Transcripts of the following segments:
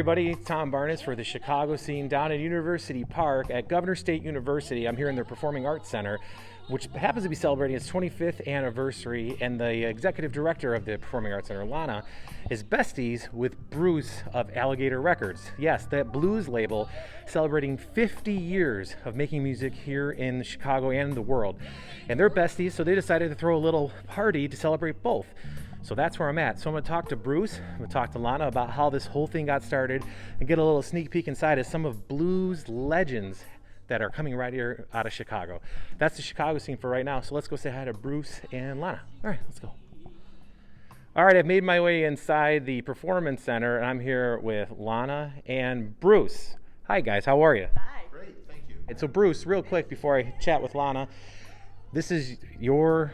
everybody. Tom Barnes for the Chicago scene down at University Park at Governor State University. I'm here in their Performing Arts Center, which happens to be celebrating its 25th anniversary, and the executive director of the Performing Arts Center, Lana, is besties with Bruce of Alligator Records. Yes, that blues label celebrating 50 years of making music here in Chicago and the world. And they're besties, so they decided to throw a little party to celebrate both. So that's where I'm at. So I'm going to talk to Bruce, I'm going to talk to Lana about how this whole thing got started and get a little sneak peek inside of some of blues legends that are coming right here out of Chicago. That's the Chicago scene for right now. So let's go say hi to Bruce and Lana. All right, let's go. All right, I've made my way inside the Performance Center, and I'm here with Lana and Bruce. Hi guys, how are you? Hi. Great, thank you. And so Bruce, real quick before I chat with Lana, this is your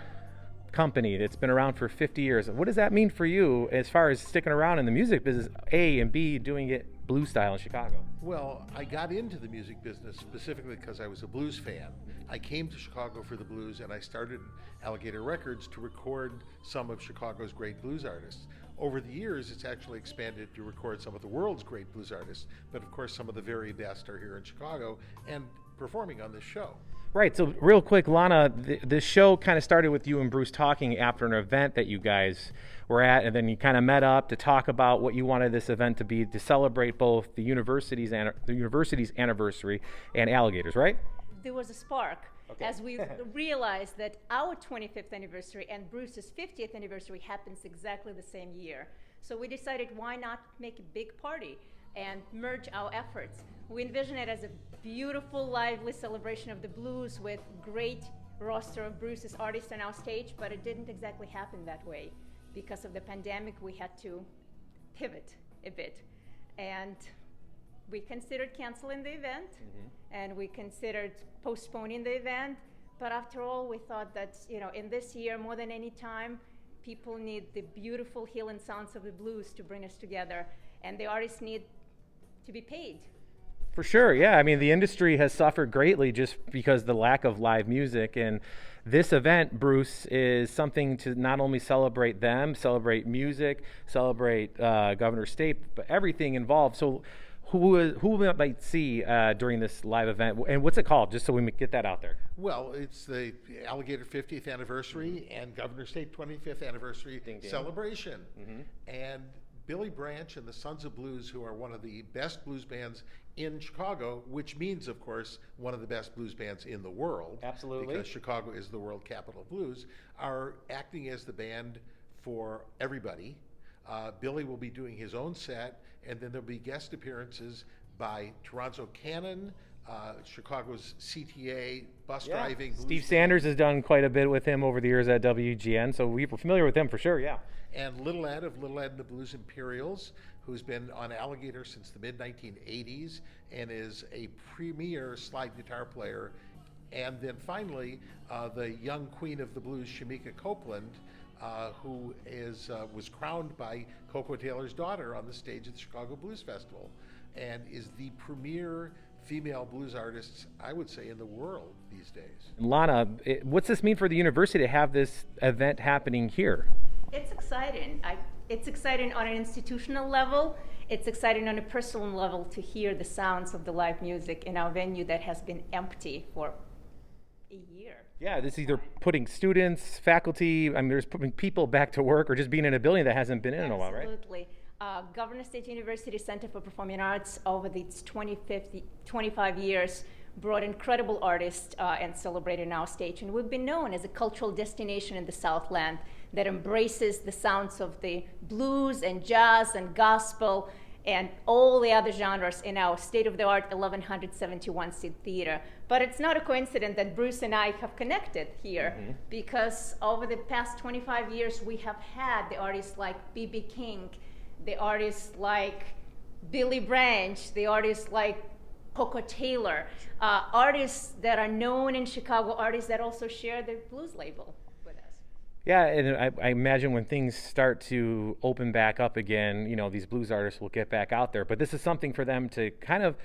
company that's been around for 50 years. What does that mean for you as far as sticking around in the music business, A, and B, doing it blues style in Chicago? Well, I got into the music business specifically because I was a blues fan. I came to Chicago for the blues, and I started Alligator Records to record some of Chicago's great blues artists. Over the years, it's actually expanded to record some of the world's great blues artists, but of course some of the very best are here in Chicago and performing on this show. Right, so real quick, Lana, this show kind of started with you and Bruce talking after an event that you guys were at, and then you kind of met up to talk about what you wanted this event to be, to celebrate both the university's anniversary and Alligators, right? There was a spark Okay. as we realized that our 25th anniversary and Bruce's 50th anniversary happens exactly the same year. So we decided, why not make a big party and merge our efforts? We envision it as a beautiful, lively celebration of the blues with great roster of Bruce's artists on our stage, but it didn't exactly happen that way. Because of the pandemic, we had to pivot a bit. And we considered canceling the event, and we considered postponing the event, but after all, we thought that, in this year, more than any time, people need the beautiful healing sounds of the blues to bring us together, and the artists need to be paid. For sure, yeah. I mean, the industry has suffered greatly just because the lack of live music. And this event, Bruce, is something to not only celebrate them, celebrate music, celebrate Governor State, but everything involved. So who we might see during this live event, and what's it called, just so we get that out there? Well, it's the Alligator 50th anniversary and Governor State 25th anniversary Ding, ding. celebration. And Billy Branch and the Sons of Blues, who are one of the best blues bands in Chicago, which means, of course, one of the best blues bands in the world. Absolutely. Because Chicago is the world capital of blues, are acting as the band for everybody. Billy will be doing his own set, and then there'll be guest appearances by Toronto Cannon, Chicago's CTA, bus driving. Steve Sanders has done quite a bit with him over the years at WGN, so we were familiar with him for sure, yeah. And Little Ed of Little Ed and the Blues Imperials, who's been on Alligator since the mid-1980s and is a premier slide guitar player. And then finally, the young queen of the blues, Shamika Copeland, who was crowned by Coco Taylor's daughter on the stage at the Chicago Blues Festival, and is the premier female blues artist, I would say, in the world these days. Lana, what's this mean for the university to have this event happening here? It's exciting. It's exciting on an institutional level. It's exciting on a personal level to hear the sounds of the live music in our venue that has been empty for a year. Yeah, this is either putting students, faculty, I mean, there's putting people back to work or just being in a building that hasn't been in a while, right? Absolutely. Governor State University Center for Performing Arts, over its 25 years, brought incredible artists and celebrated our stage. And we've been known as a cultural destination in the Southland that embraces the sounds of the blues and jazz and gospel and all the other genres in our state-of-the-art 1,171-seat theater. But it's not a coincidence that Bruce and I have connected here, because over the past 25 years, we have had the artists like B.B. King, the artists like Billy Branch, the artists like Coco Taylor, artists that are known in Chicago, artists that also share the blues label with us. Yeah, and I imagine when things start to open back up again, these blues artists will get back out there. But this is something for them to kind of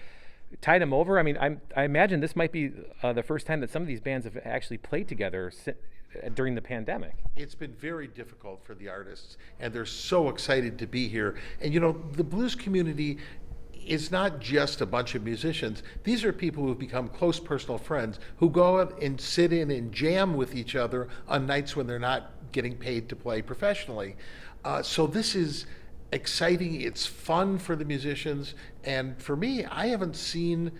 tide them over. I mean, I imagine this might be the first time that some of these bands have actually played together during the pandemic. It's been very difficult for the artists, and they're so excited to be here. And the blues community is not just a bunch of musicians. These are people who have become close personal friends who go out and sit in and jam with each other on nights when they're not getting paid to play professionally. So this is exciting. It's fun for the musicians. And for me, I haven't seen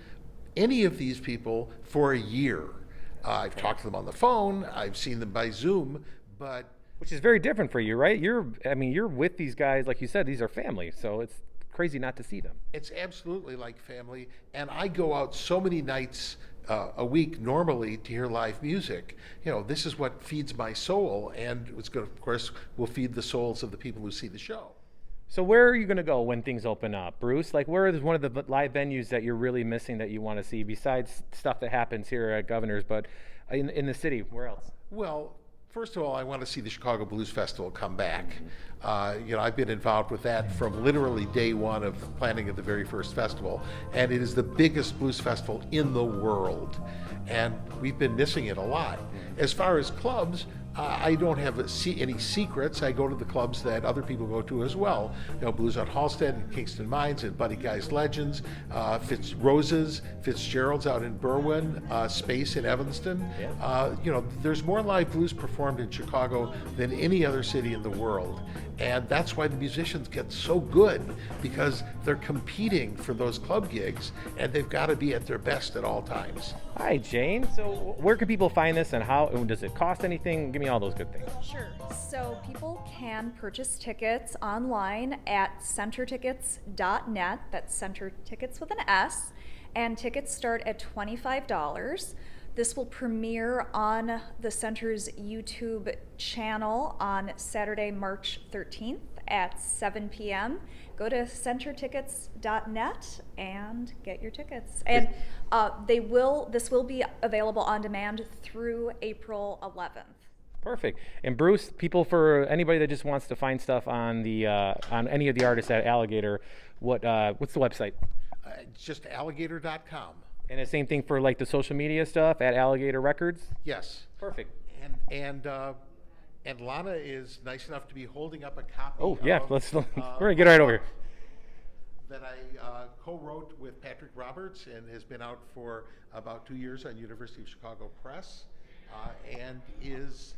any of these people for a year. I've talked to them on the phone. I've seen them by Zoom, but Which is very different for you, right? You're with these guys, like you said, these are family, so it's crazy not to see them. it's absolutely like family. And I go out so many nights a week normally to hear live music. This is what feeds my soul, and it's going to, of course, will feed the souls of the people who see the show. So where are you going to go when things open up, Bruce? Like, where is one of the live venues that you're really missing that you want to see, besides stuff that happens here at Governor's, but in the city, where else? Well, first of all, I want to see the Chicago Blues Festival come back. I've been involved with that from literally day one of planning of the very first festival, and it is the biggest blues festival in the world, and we've been missing it a lot. As far as clubs, I don't have any secrets. I go to the clubs that other people go to as well. Blues on Halsted and Kingston Mines and Buddy Guy's Legends, Roses, Fitzgerald's out in Berwyn, Space in Evanston. There's more live blues performed in Chicago than any other city in the world. And that's why the musicians get so good, because they're competing for those club gigs, and they've got to be at their best at all times. Hi, Jane. So where can people find this, and how does it cost anything? Give me all those good things. Sure. So people can purchase tickets online at centertickets.net. That's Center Tickets with an S. And tickets start at $25. This will premiere on the Center's YouTube channel on Saturday, March 13th at 7 p.m. Go to centertickets.net and get your tickets. And this will be available on demand through April 11th. Perfect. And Bruce, for anybody that just wants to find stuff on any of the artists at Alligator, what's the website? It's just alligator.com. And the same thing for like the social media stuff at Alligator Records? Yes. Perfect. And Lana is nice enough to be holding up a copy. Oh, yeah. Of, we're going to get right over here. That I co-wrote with Patrick Roberts, and has been out for about 2 years on University of Chicago Press, and is,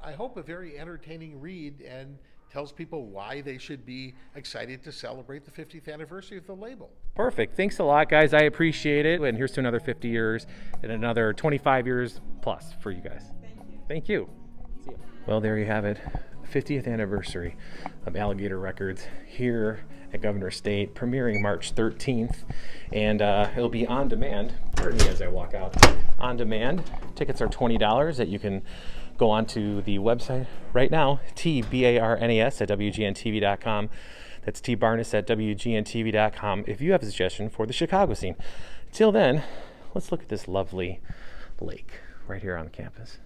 I hope, a very entertaining read, and tells people why they should be excited to celebrate the 50th anniversary of the label. Perfect. Thanks a lot, guys. I appreciate it. And here's to another 50 years and another 25 years plus for you guys. Thank you. See you. Well, there you have it. 50th anniversary of Alligator Records here at Governor State, premiering March 13th. And it'll be on demand. Pardon me as I walk out. On demand. Tickets are $20 that you can go onto the website right now, TBARNES at WGNTV.com. That's TBarnes at WGNTV.com if you have a suggestion for the Chicago scene. Till then, let's look at this lovely lake right here on campus.